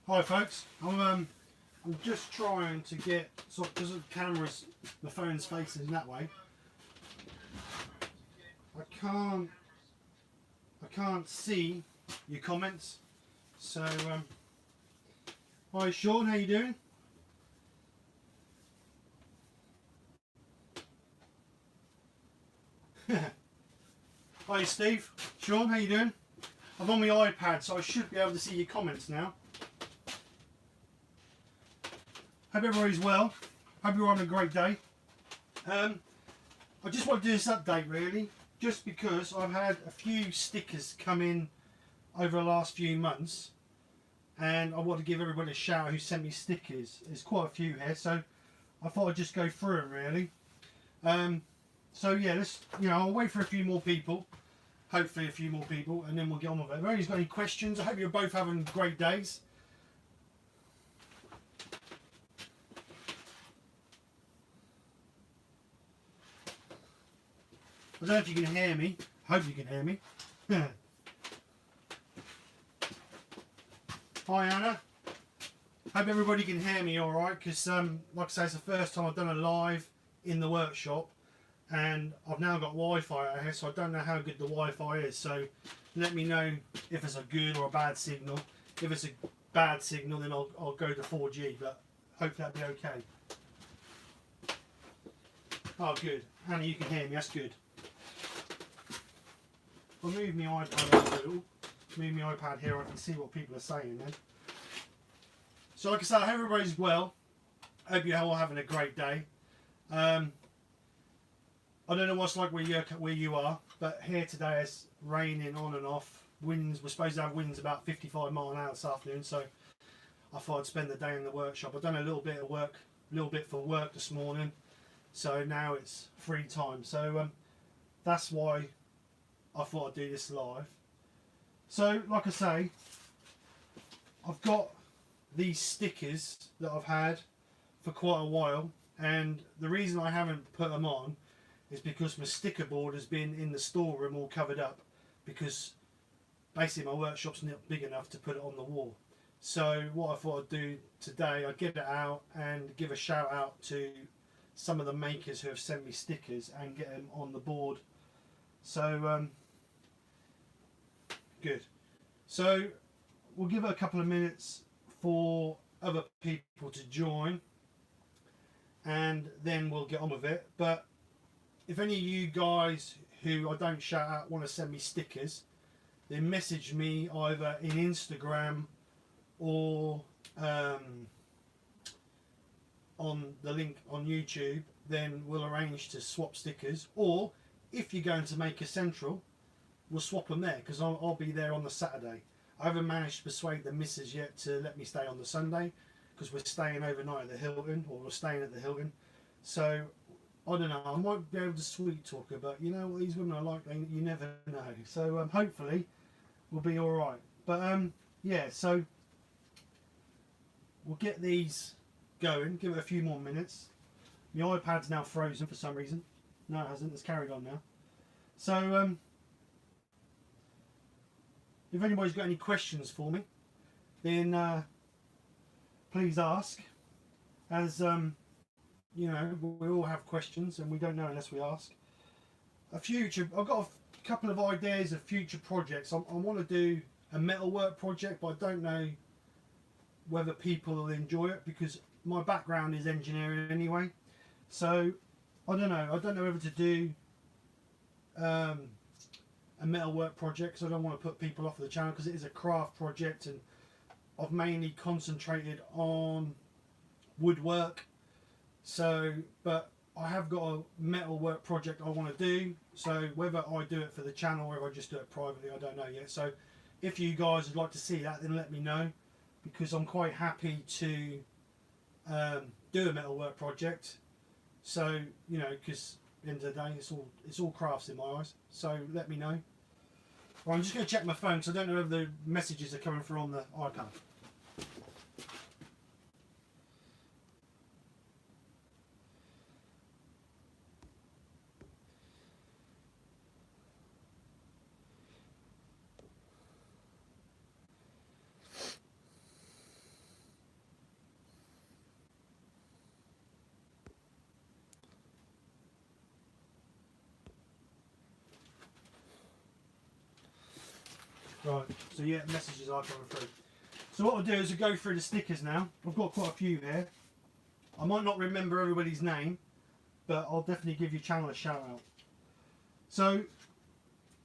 Hi folks, I'm just trying to get, sort of, because the camera's, the phone's facing that way, I can't see your comments. So hi Sean, how you doing? Hi Steve, Sean, how you doing? I'm on my iPad, so I should be able to see your comments now. Hope everybody's well. Hope you're having a great day. I just want to do this update really, just because I've had a few stickers come in over the last few months, and I want to give everybody a shout out who sent me stickers. There's quite a few here, so I thought I'd just go through them really. So yeah, I'll wait for a few more people, hopefully a few more people, and then we'll get on with it. If anybody's got any questions, I hope you're both having great days. I don't know if you can hear me. Hope you can hear me. Hi Anna. Hope everybody can hear me alright, because like I say, it's the first time I've done a live in the workshop, and I've now got Wi-Fi out here, so I don't know how good the Wi-Fi is, so let me know if it's a good or a bad signal. If it's a bad signal, then I'll go to 4G, but hopefully that'll be okay. Oh good, Anna, you can hear me, that's good. I'll move my iPad a little. Move my iPad here, I can see what people are saying then. So like I said, I hope everybody's well. I hope you're all having a great day. I don't know what's like where you are, but here today it's raining on and off. Winds, we're supposed to have winds about 55 miles an hour this afternoon, so I thought I'd spend the day in the workshop. I've done a little bit of work, for work this morning, so now it's free time. So that's why I thought I'd do this live. So like I say, I've got these stickers that I've had for quite a while, and the reason I haven't put them on is because my sticker board has been in the storeroom all covered up, because basically my workshop's not big enough to put it on the wall. So what I thought I'd do today, I'd get it out and give a shout out to some of the makers who have sent me stickers and get them on the board. So good. So we'll give it a couple of minutes for other people to join, and then we'll get on with it. But if any of you guys who I don't shout out want to send me stickers, then message me either in Instagram or on the link on YouTube, then we'll arrange to swap stickers. Or if you're going to Maker Central, we'll swap them there, because I'll be there on the Saturday. I haven't managed to persuade the missus yet to let me stay on the Sunday, because we're staying overnight at the Hilton, or we're staying at the Hilton. So I don't know, I might be able to sweet talk her, but you know what these women are like, you never know. So hopefully we'll be alright. But yeah, so we'll get these going, give it a few more minutes. My iPad's now frozen for some reason. No it hasn't, it's carried on now. So if anybody's got any questions for me, then please ask. As you know, we all have questions, and we don't know unless we ask. I've got a couple of ideas of future projects. I want to do a metalwork project, but I don't know whether people will enjoy it, because my background is engineering anyway. So I don't know. I don't know whether to do a metalwork project, because I don't want to put people off of the channel, because it is a craft project, and I've mainly concentrated on woodwork. So, but I have got a metalwork project I want to do. So whether I do it for the channel or if I just do it privately, I don't know yet. So if you guys would like to see that, then let me know, because I'm quite happy to do a metalwork project. So you know, because at the end of the day, it's all crafts in my eyes. So let me know. Well, I'm just going to check my phone, because I don't know if the messages are coming through on the iPad. Right, so yeah, messages are coming through. So what I'll do is I'll go through the stickers now. I've got quite a few here. I might not remember everybody's name, but I'll definitely give your channel a shout out. So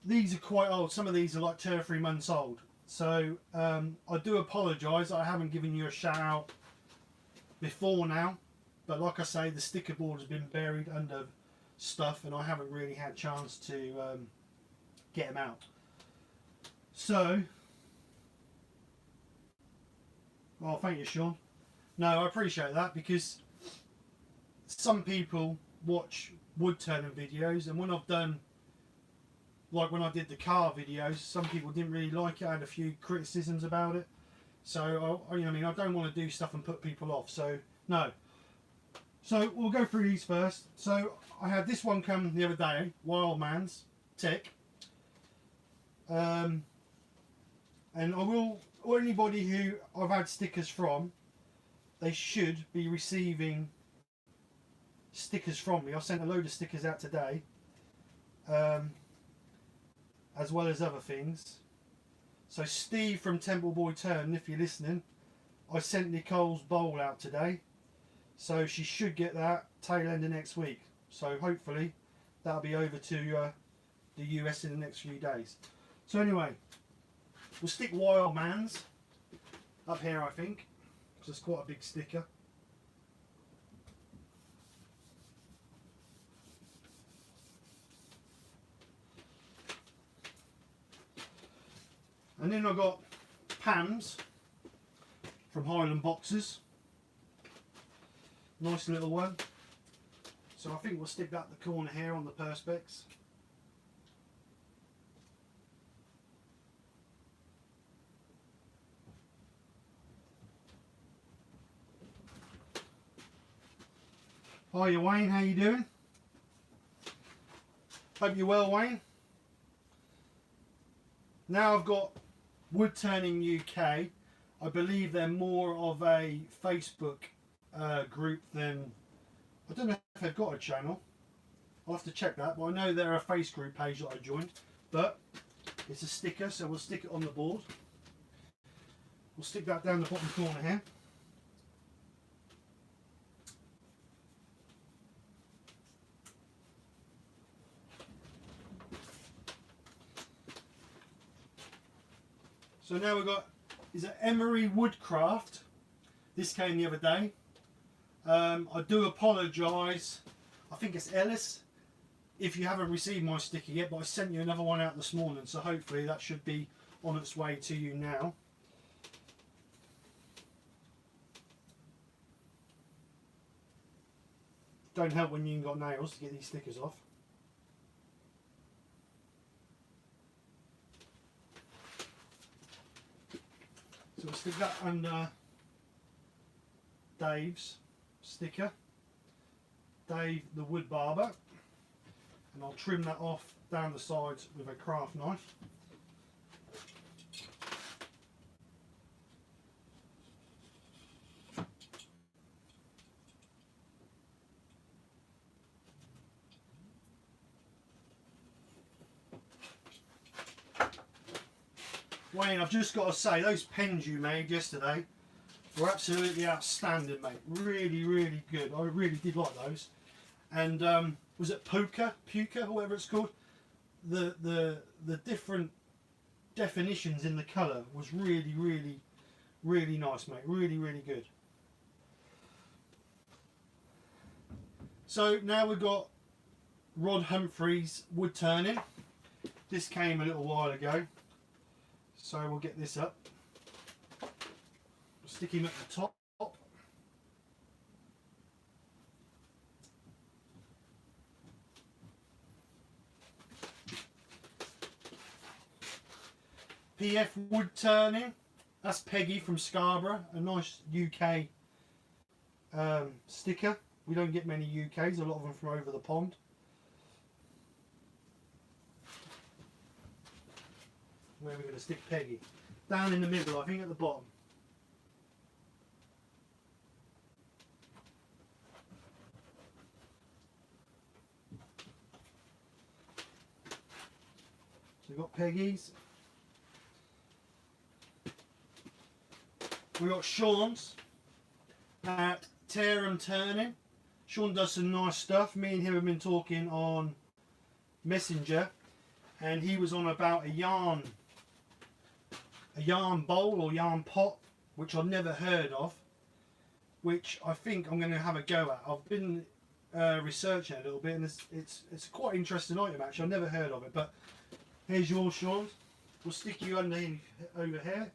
these are quite old. Some of these are like 2 or 3 months old. So I do apologise I haven't given you a shout out before now. But like I say, the sticker board has been buried under stuff and I haven't really had a chance to get them out. So, well, thank you, Sean. No, I appreciate that, because some people watch wood turning videos, and when I've done, like when I did the car videos, some people didn't really like it. I had a few criticisms about it. So, I mean, I don't want to do stuff and put people off. So, no. So, we'll go through these first. So, I had this one come the other day, Wild Man's Tech. And I will, or anybody who I've had stickers from, they should be receiving stickers from me. I sent a load of stickers out today, as well as other things. So Steve from Temple Boy Turn, if you're listening, I sent Nicole's bowl out today, so she should get that tail end of next week. So hopefully that'll be over to the US in the next few days. So anyway, we'll stick Wild Man's up here, I think, because it's quite a big sticker. And then I've got Pam's from Highland Boxes. Nice little one. So I think we'll stick that in the corner here on the Perspex. Hiya Wayne, how you doing? Hope you're well, Wayne. Now I've got Wood Turning UK. I believe they're more of a Facebook group than, I don't know if they've got a channel. I'll have to check that, but I know they're a face group page that I joined. But it's a sticker, so we'll stick it on the board. We'll stick that down the bottom corner here. So now we've got, is it Emery Woodcraft? This came the other day. I do apologise. I think it's Ellis. If you haven't received my sticker yet, but I sent you another one out this morning, so hopefully that should be on its way to you now. Don't help when you ain't got nails to get these stickers off. So we'll stick that under Dave's sticker, Dave the Wood Barber, and I'll trim that off down the sides with a craft knife. Wayne, I've just got to say, those pens you made yesterday were absolutely outstanding, mate. Really, really good. I really did like those. And was it Puka, or whatever it's called? The different definitions in the colour was really, really, really nice, mate. Really, really good. So now we've got Rod Humphrey's Wood Turning. This came a little while ago. So we'll get this up. We'll stick him at the top. PF Wood Turning. That's Peggy from Scarborough. A nice UK sticker. We don't get many UKs, a lot of them from over the pond. Where we're going to stick Peggy. Down in the middle, I think at the bottom. So we've got Peggy's. We got Sean's at Tear and Turning. Sean does some nice stuff. Me and him have been talking on Messenger, and he was on about a yarn bowl or yarn pot, which I've never heard of, which I think I'm going to have a go at. I've been researching it a little bit, and it's a quite interesting item actually. I've never heard of it, but here's yours, Sean. We'll stick you over here.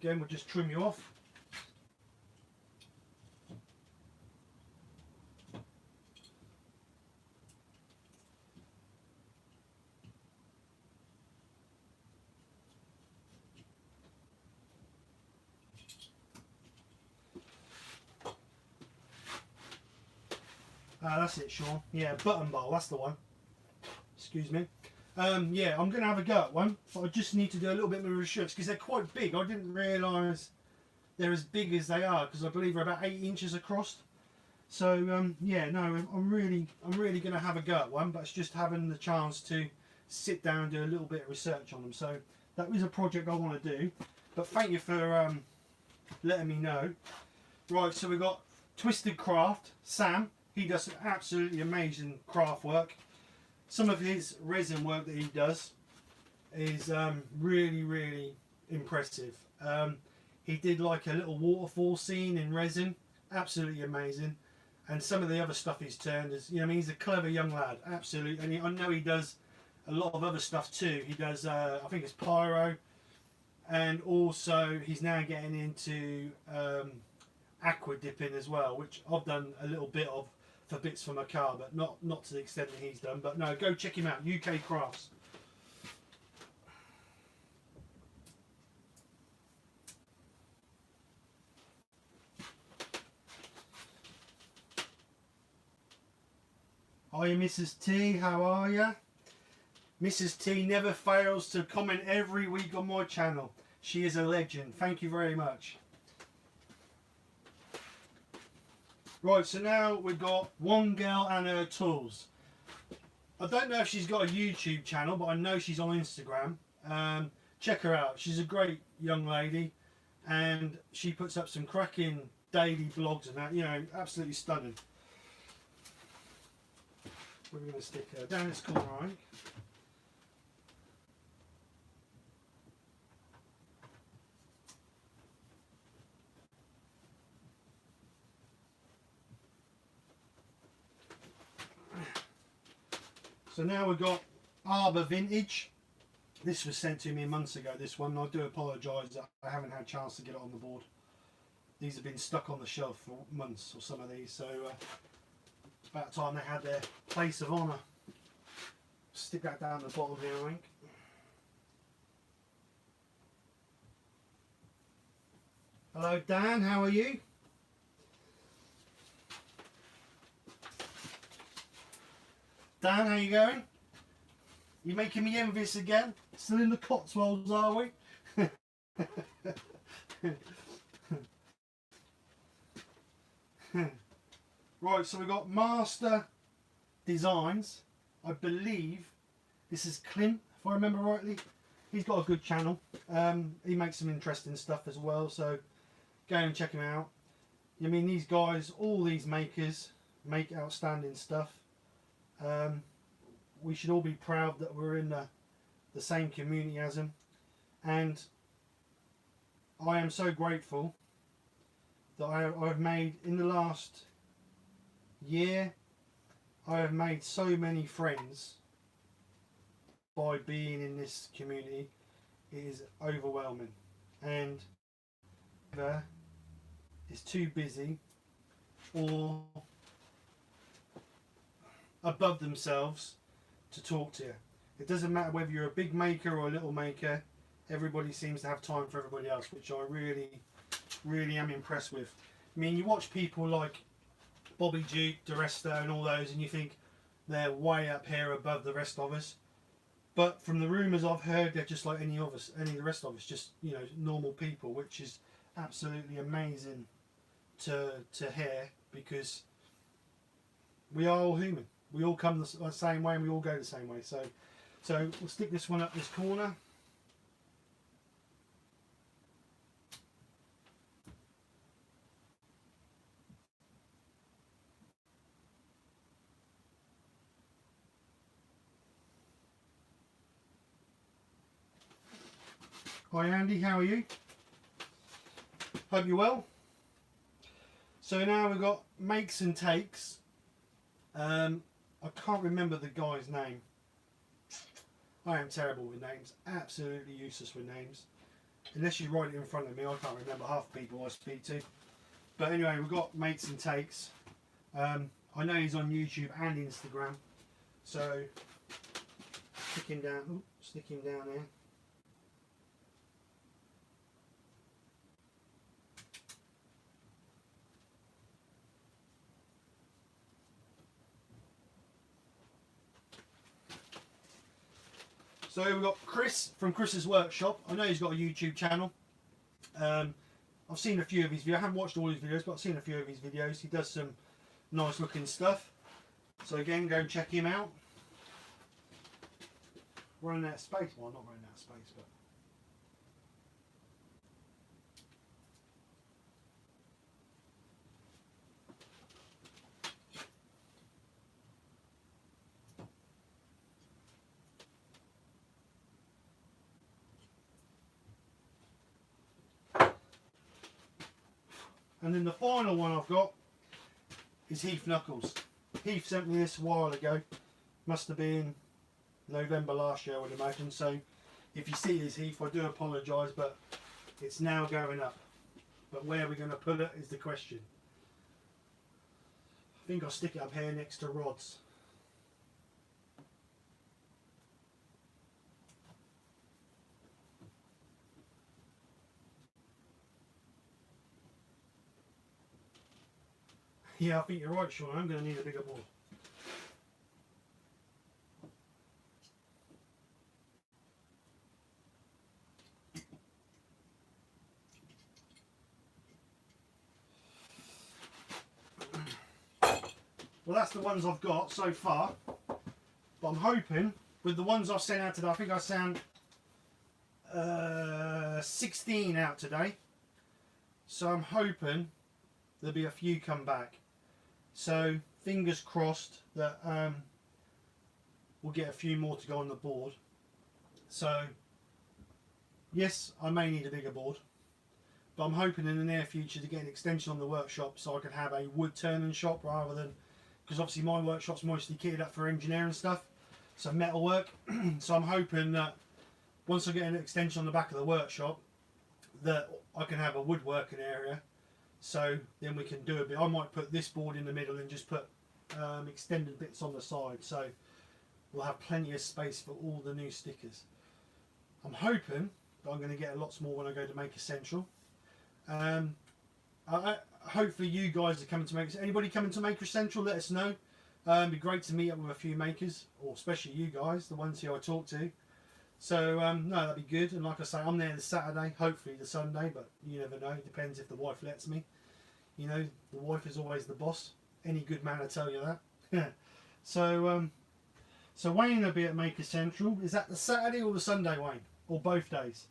Again, we'll just trim you off. That's it, Sean. Yeah, button bowl, that's the one. Excuse me. Yeah, I'm going to have a go at one, but I just need to do a little bit more research because they're quite big. I didn't realise they're as big as they are because I believe they're about 8 inches across. So yeah, no, I'm really going to have a go at one, but it's just having the chance to sit down and do a little bit of research on them. So that was a project I want to do. But thank you for letting me know. Right, so we've got Twisted Craft, Sam. He does some absolutely amazing craft work. Some of his resin work that he does is really impressive. He did like a little waterfall scene in resin, absolutely amazing. And some of the other stuff he's turned is, you know, I mean, he's a clever young lad, absolutely. And I know he does a lot of other stuff too. He does, I think it's pyro, and also he's now getting into aqua dipping as well, which I've done a little bit of for bits for my car, but not to the extent that he's done. But no, go check him out, UK Crafts. Hiya Mrs T, how are ya? Mrs T never fails to comment every week on my channel. She is a legend, thank you very much. Right, so now we've got one girl and her tools. I don't know if she's got a YouTube channel, but I know she's on Instagram. Check her out. She's a great young lady, and she puts up some cracking daily vlogs and that. You know, absolutely stunning. We're going to stick her down this corner, I think. So now we've got Arbor Vintage. This was sent to me months ago, this one. I do apologise that I haven't had a chance to get it on the board. These have been stuck on the shelf for months, or some of these, so it's about time they had their place of honour. Stick that down the bottom here, I think. Hello Dan, how are you? Dan, how you going? You making me envious again? Still in the Cotswolds, are we? Right, so we've got Master Designs. I believe this is Clint, if I remember rightly. He's got a good channel. He makes some interesting stuff as well, so go and check him out. I mean, these guys, all these makers, make outstanding stuff. We should all be proud that we're in the same community as them, and I am so grateful that I've made, in the last year, I have made so many friends by being in this community. It is overwhelming, and either is too busy or above themselves to talk to you. It doesn't matter whether you're a big maker or a little maker, everybody seems to have time for everybody else, which I really am impressed with. I mean, you watch people like Bobby Duke, DeResta and all those, and you think they're way up here above the rest of us, but from the rumours I've heard, they're just like any of the rest of us, just, you know, normal people, which is absolutely amazing to hear, because we are all human. We all come the same way and we all go the same way. So we'll stick this one up this corner. Hi Andy, how are you? Hope you're well. So now we've got makes and takes. I can't remember the guy's name. I am terrible with names, absolutely useless with names. Unless you write it in front of me, I can't remember half the people I speak to. But anyway, we've got makes and takes. I know he's on YouTube and Instagram, so stick him down there. So we've got Chris from Chris's Workshop. I know he's got a YouTube channel. I've seen a few of his videos. I haven't watched all his videos, but I've seen a few of his videos. He does some nice looking stuff. So again, go and check him out. Running out of space. Well, not running out of space, but... And then the final one I've got is Heath Knuckles. Heath sent me this a while ago. Must have been November last year, I would imagine. So if you see this, Heath, I do apologise, but it's now going up. But where we're going to put it is the question. I think I'll stick it up here next to Rod's. Yeah, I think you're right, Sean. I'm going to need a bigger board. Well, that's the ones I've got so far. But I'm hoping, with the ones I've sent out today, I think I sent 16 out today. So I'm hoping there'll be a few come back. So fingers crossed that we'll get a few more to go on the board. So yes, I may need a bigger board, but I'm hoping in the near future to get an extension on the workshop so I can have a wood turning shop rather than, because obviously my workshop's mostly kitted up for engineering stuff, so metal work. So I'm hoping that once I get an extension on the back of the workshop that I can have a woodworking area. So then we can do a bit. I might put this board in the middle and just put extended bits on the side. So we'll have plenty of space for all the new stickers. I'm hoping that I'm going to get lots more when I go to Maker Central. Hopefully you guys are coming to Maker. Anybody coming to Maker Central? Let us know. It'd be great to meet up with a few makers, or especially you guys, the ones who I talk to. So no, that'd be good. And like I say, I'm there this Saturday, hopefully the Sunday, but you never know. It depends if the wife lets me. You know, the wife is always the boss. Any good man will tell you that. So Wayne will be at Maker Central. Is that the Saturday or the Sunday, Wayne? Or both days?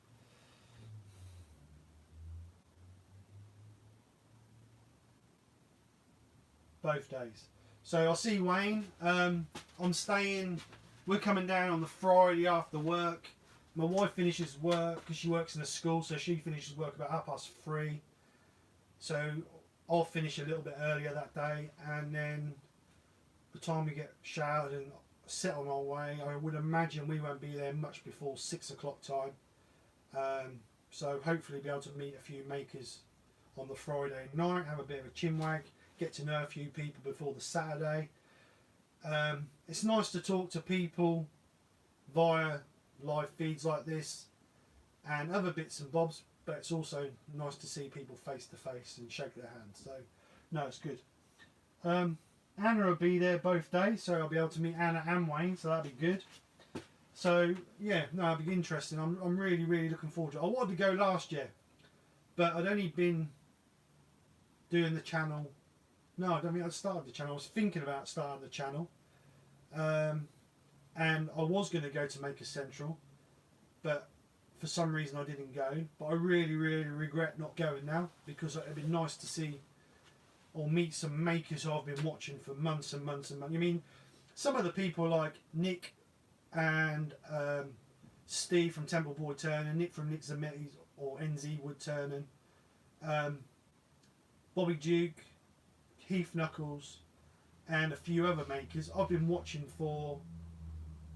Both days. So I'll see Wayne. I'm staying. We're coming down on the Friday after work. My wife finishes work because she works in a school, so she finishes work about 3:30. So I'll finish a little bit earlier that day, and then by the time we get showered and set on our way, I would imagine we won't be there much before 6 o'clock time. So hopefully be able to meet a few makers on the Friday night, have a bit of a chinwag, get to know a few people before the Saturday. It's nice to talk to people via live feeds like this and other bits and bobs, but it's also nice to see people face to face and shake their hands. So no, it's good. Anna will be there both days, so I'll be able to meet Anna and Wayne, so that'll be good. So yeah, no, it'll be interesting. I'm really looking forward to it. I wanted to go last year, but I'd only been doing the channel. No, I don't think I'd started the channel. I was thinking about starting the channel. And I was going to go to Maker Central, but for some reason I didn't go. But I really regret not going now, because it'd be nice to see or meet some makers who I've been watching for months and months and months. I mean, some of the people like Nick and Steve from Temple Boy Turner, Nick from Nick Zametti's or NZ Wood Turner, Bobby Duke, Heath Knuckles, and a few other makers I've been watching for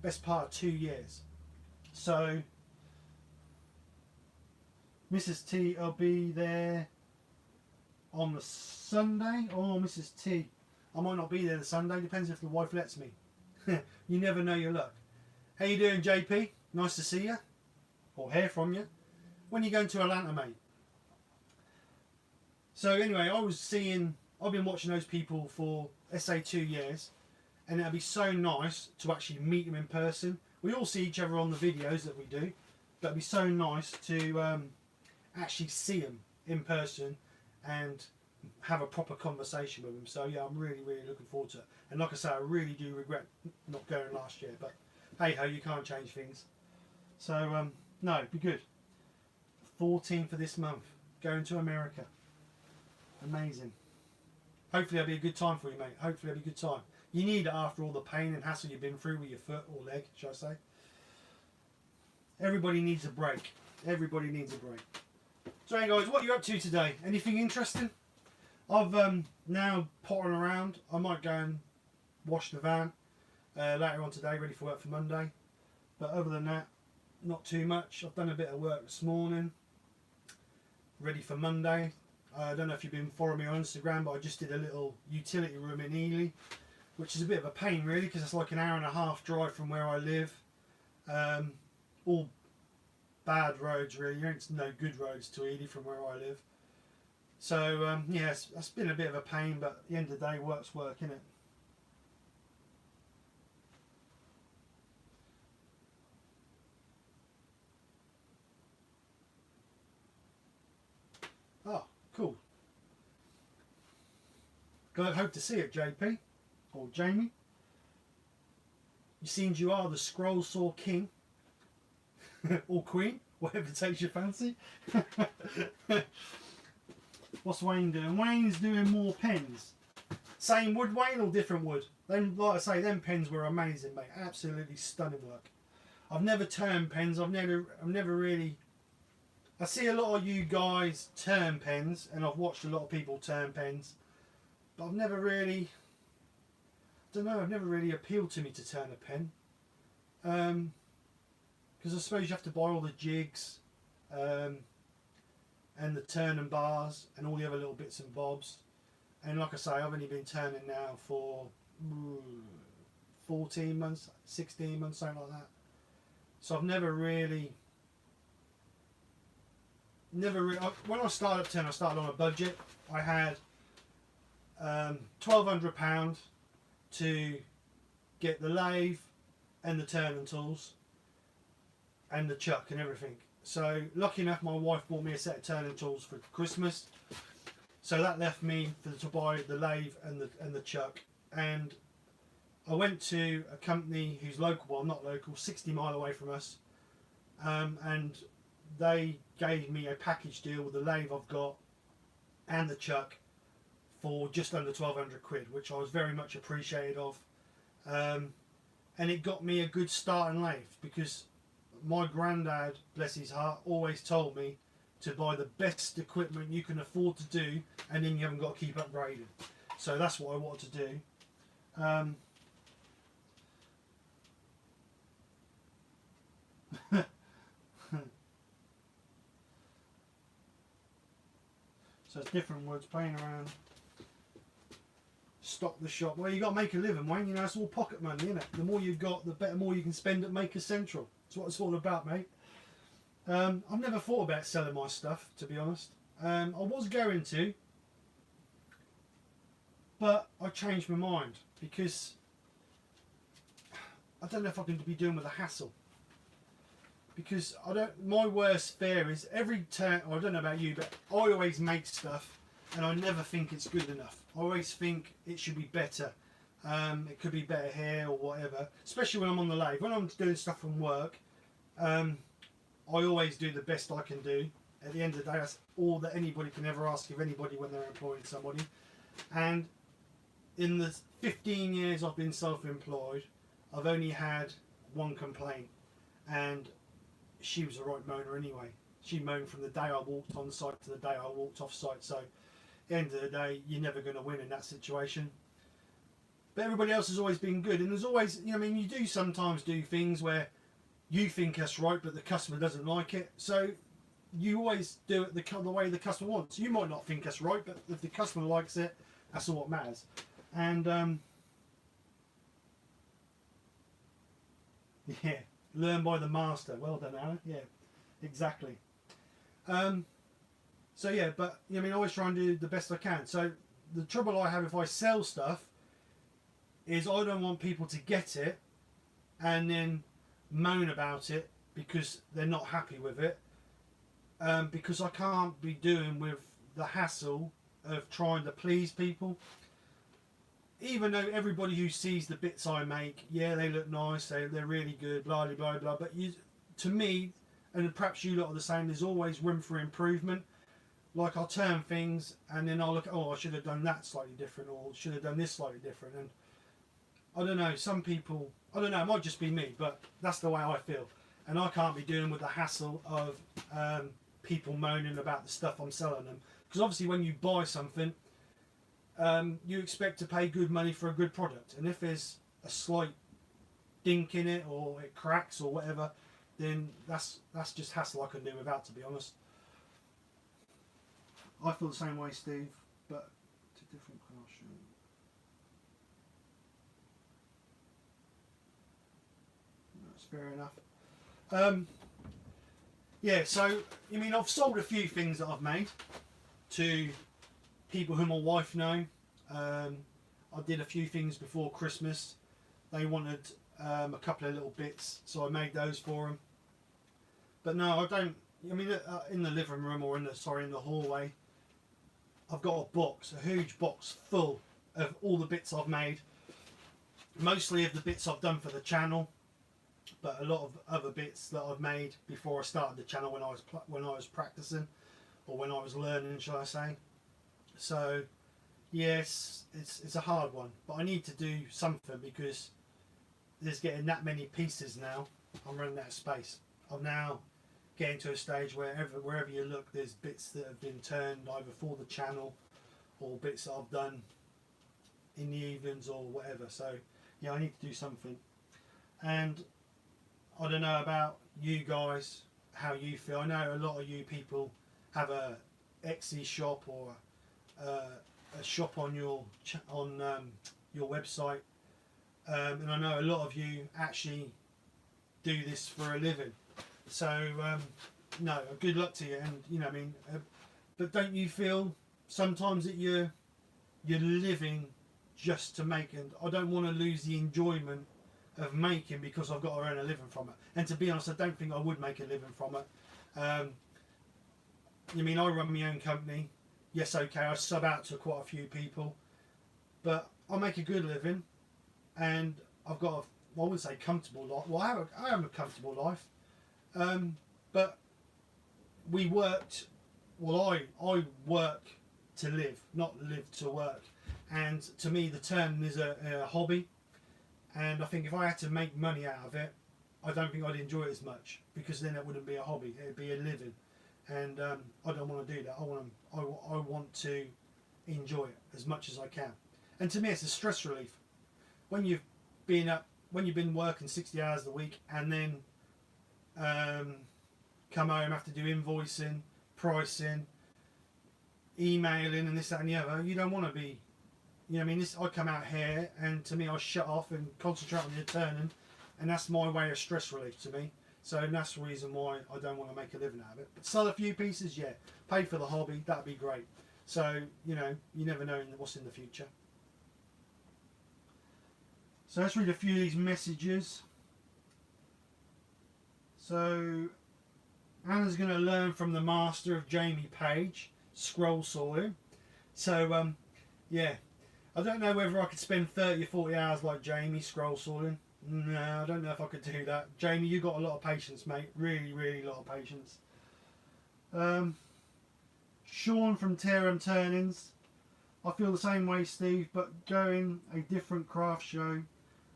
best part of 2 years. So Mrs. T, I'll be there on the Sunday. Oh, Mrs. T, I might not be there the Sunday, depends if the wife lets me. You never know your luck. How you doing, JP? Nice to see you, or hear from you. When are you going to Atlanta, mate? So anyway, I've been watching those people for, let's say, 2 years, and it'd be so nice to actually meet them in person. We all see each other on the videos that we do, but it'd be so nice to actually see them in person and have a proper conversation with them. So yeah, I'm really looking forward to it. And like I say, I really do regret not going last year, but hey ho, you can't change things. So no, it'd be good. 14th of this month, going to America. Amazing. Hopefully it'll be a good time for you, mate. Hopefully it'll be a good time. You need it after all the pain and hassle you've been through with your foot or leg, shall I say. Everybody needs a break. Everybody needs a break. So hey guys, what are you up to today? Anything interesting? I've now pottering around. I might go and wash the van later on today, ready for work for Monday. But other than that, not too much. I've done a bit of work this morning, ready for Monday. I don't know if you've been following me on Instagram, but I just did a little utility room in Ely, which is a bit of a pain really, because it's like an hour and a half drive from where I live. All bad roads really, it's no good roads to Ely from where I live. So yeah, it's been a bit of a pain, but at the end of the day, work's work, innit? Oh, cool. Glad, hope to see it, JP or Jamie. You seems you are the scroll saw king or queen, whatever takes your fancy. What's Wayne doing? Wayne's doing more pens. Same wood, Wayne, or different wood? Them, like I say, them pens were amazing, mate. Absolutely stunning work. I've never turned pens. I've never really. I see a lot of you guys turn pens, and I've watched a lot of people turn pens, but I've never really. I don't know. I've never really appealed to me to turn a pen. Because I suppose you have to buy all the jigs, and the turning bars, and all the other little bits and bobs. And like I say, I've only been turning now for 14 months, 16 months, something like that. So I've never really. When I started turning, I started on a budget. I had £1,200 to get the lathe and the turning tools and the chuck and everything. So lucky enough, my wife bought me a set of turning tools for Christmas. So that left me to buy the lathe and the chuck. And I went to a company who's local, well not local, 60 mile away from us, and they gave me a package deal with the lathe I've got and the chuck for just under 1,200 quid, which I was very much appreciated of. And it got me a good starting lathe, because my granddad, bless his heart, always told me to buy the best equipment you can afford to do, and then you haven't got to keep upgrading. So that's what I wanted to do. So it's different words, playing around. Stock the shop. Well, you got to make a living, Wayne. You know, it's all pocket money, isn't it? The more you've got, the better more you can spend at Maker Central. That's what it's all about, mate. I've never thought about selling my stuff, to be honest. I was going to, but I changed my mind, because I don't know if I can be doing with the hassle. Because my worst fear is every turn. I don't know about you, but I always make stuff and I never think it's good enough. I always think it should be better. It could be better here or whatever. Especially when I'm on the lathe. When I'm doing stuff from work, I always do the best I can do. At the end of the day, that's all that anybody can ever ask of anybody when they're employing somebody. And in the 15 years I've been self-employed, I've only had one complaint. And she was a right moaner anyway. She moaned from the day I walked on site to the day I walked off site. So, at the end of the day, you're never going to win in that situation. But everybody else has always been good, and there's always, you know, I mean, you do sometimes do things where you think that's right, but the customer doesn't like it. So you always do it the way the customer wants. You might not think that's right, but if the customer likes it, that's all what matters. And yeah, learn by the master. Well done, Alan. Yeah, exactly. So yeah, but I mean, I always try and do the best I can. So the trouble I have if I sell stuff is I don't want people to get it and then moan about it because they're not happy with it, because I can't be doing with the hassle of trying to please people. Even though everybody who sees the bits I make, yeah, they look nice, they're really good, blah blah blah blah, but you, to me, and perhaps you lot are the same, there's always room for improvement. Like I'll turn things and then I'll look, oh, I should have done that slightly different, or should have done this slightly different. And I don't know, some people, I don't know, it might just be me, but that's the way I feel. And I can't be dealing with the hassle of people moaning about the stuff I'm selling them. Because obviously when you buy something, you expect to pay good money for a good product. And if there's a slight dink in it, or it cracks or whatever, then that's just hassle I can do without, to be honest. I feel the same way, Steve, but to different classroom. That's fair enough. Yeah, so I mean, I've sold a few things that I've made to people who my wife know. I did a few things before Christmas. They wanted a couple of little bits, so I made those for them. But no, I don't. I mean, in the living room or in the hallway, I've got a box, a huge box full of all the bits I've made. Mostly of the bits I've done for the channel, but a lot of other bits that I've made before I started the channel when I was practicing, or when I was learning, shall I say. So yes, it's a hard one, but I need to do something because there's getting that many pieces now. I'm running out of space. I'm now getting to a stage where wherever you look, there's bits that have been turned either for the channel or bits that I've done in the evenings or whatever. So yeah, I need to do something. And I don't know about you guys, how you feel. I know a lot of you people have a Etsy shop or a shop on your website, and I know a lot of you actually do this for a living. So no, good luck to you. And you know, I mean, but don't you feel sometimes that you're living just to make? And I don't want to lose the enjoyment of making because I've got to earn a living from it. And to be honest, I don't think I would make a living from it. I mean, I run my own company. Yes, okay, I sub out to quite a few people, but I make a good living, and I've got a, I wouldn't say comfortable life. Well, I have a comfortable life, but we worked. Well, I work to live, not live to work. And to me, the turning is a hobby. And I think if I had to make money out of it, I don't think I'd enjoy it as much, because then it wouldn't be a hobby; it'd be a living. And I don't want to do that. I want to enjoy it as much as I can. And to me, it's a stress relief. When you've been working 60 hours a week, and then come home, have to do invoicing, pricing, emailing, and this, that, and the other. You don't want to be. You know, I mean, I come out here, and to me, I shut off and concentrate on the turning, and that's my way of stress relief to me. So that's the reason why I don't want to make a living out of it. But sell a few pieces, yeah. Pay for the hobby, that'd be great. So, you know, you never know what's in the future. So let's read a few of these messages. So, Anna's going to learn from the master of Jamie Page, scroll sawing. So, yeah. I don't know whether I could spend 30 or 40 hours like Jamie scroll sawing. No, I don't know if I could do that. Jamie, you got a lot of patience, mate. Really, really a lot of patience. Sean from Terham Turnings. I feel the same way, Steve, but going a different craft show.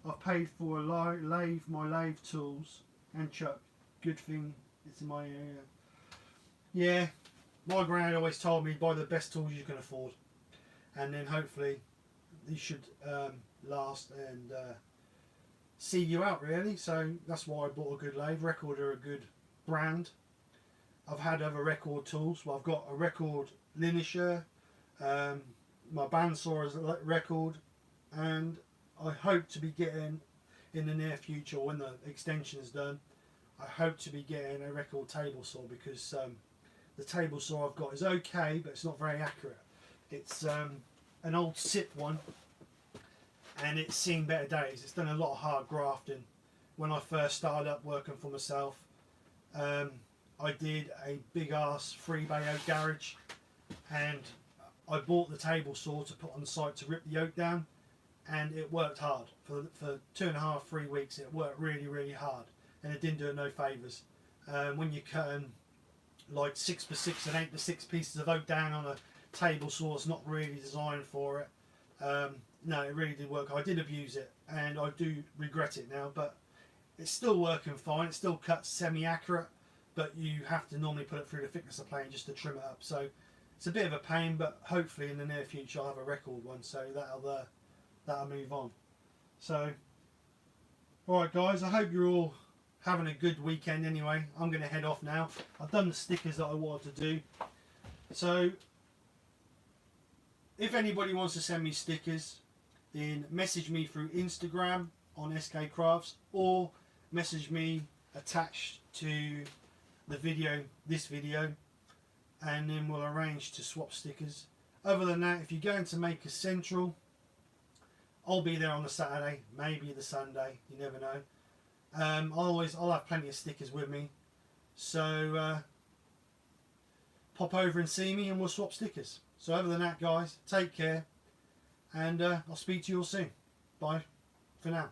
I've paid for a lathe, my lathe tools, and chuck. Good thing It's in my area. Yeah, my granddad always told me buy the best tools you can afford, and then hopefully these should last and see you out really. So that's why I bought a good lathe. Record are a good brand. I've had other record tools. Well, I've got a record linisher, my bandsaw is a record, and I hope to be getting in the near future when the extension is done. I hope to be getting a record table saw because the table saw I've got is okay, but it's not very accurate. It's an old SIP one, and it's seen better days. It's done a lot of hard grafting. When I first started up working for myself, I did a big ass 3-bay oak garage, and I bought the table saw to put on the site to rip the oak down, and it worked hard for 2.5, 3 weeks. It worked really hard, and it didn't do it no favours. When you're cutting like 6x6 and 8x6 pieces of oak down on a table saw, it's not really designed for it. No, it really did work. I did abuse it, and I do regret it now, but it's still working fine. It still cuts semi-accurate, but you have to normally put it through the thickness of plane just to trim it up. So it's a bit of a pain, but hopefully in the near future I'll have a record one, so that'll move on. So, alright guys, I hope you're all having a good weekend anyway. I'm going to head off now. I've done the stickers that I wanted to do. So, if anybody wants to send me stickers, then message me through Instagram on SK Crafts, or message me attached to the video, this video, and then we'll arrange to swap stickers. Other than that, if you're going to make a central, I'll be there on the Saturday, maybe the Sunday, you never know. I'll have plenty of stickers with me, so pop over and see me and we'll swap stickers. So other than that guys, take care, and I'll speak to you all soon. Bye for now.